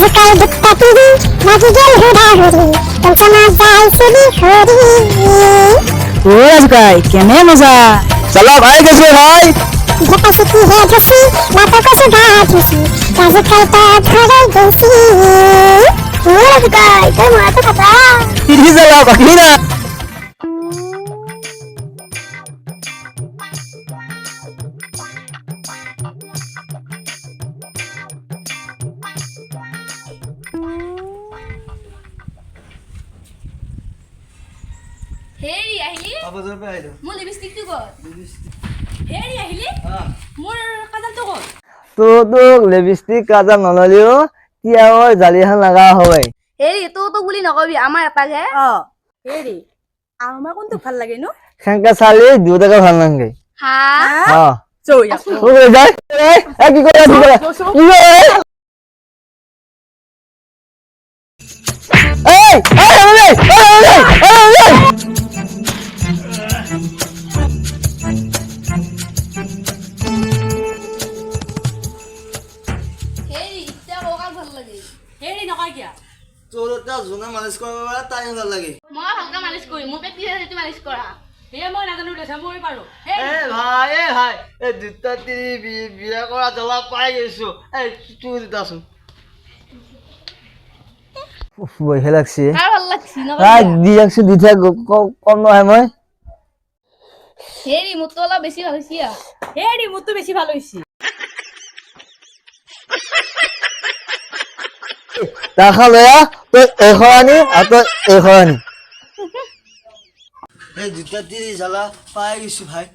आजकल दिखता टीवी लगी गेल हुडा हुडी पंचमा जाय सुनी होरी ओ राजकाई केने मजा चला भाई कैसे भाई जटा सिटी है जसी बातों को सुधा जसी आजकल तो थोड़े जैसी ओ राजकाई तुम आते पता तिरही चला बकरी ना হেৰি আহিলি আবাজৰ পৰা আইলো মোৰ লিপষ্টিকটো ক'ত হেৰি আহিলি মোৰ কাজলটো ক'ত তো লিপষ্টিক কাজা নললিও কিয়া ওই জালিহান লাগা হয় হেৰি তো বুলি নকবি আমাৰ এটাকে হেৰি আমাৰ কোনটো ভাল লাগে নো খাঙ্কা চালি দুটাকে ভাল নাগে হা হ্যাঁ চৌয়া ও যাই এ কি করে কি করে কি করে এই হেৰি ইচ্ছা বগাল ভাল লাগে হেৰি নকয় কিয়া তোৰটা জোনা মালিশ কৰবা তাই ভাল লাগে মই ভালকে মালিচ কৰিম মোৰ পেট বিষাইছে মালিচ কৰা হে মই নাজানো দেছা মই পাৰো এ ভাই এই দুটা তিনি বিয়া কৰা জ্বলা পাই গৈছো এই তুই দিতাছোন বহে লাগছে কাৰ ভাল লাগছি আই নকবি দি যাকছো দি থাক কম নহয় মই হেৰি মোৰটো অলপ বেছি ভাল হৈছে হেৰি মোৰটো বেছি ভাল হৈছে দেখা লয়া তই এখৰানি আৰ তই এখৰানি এই দুটা তিনি জ্বালা পাই গৈছো ভাই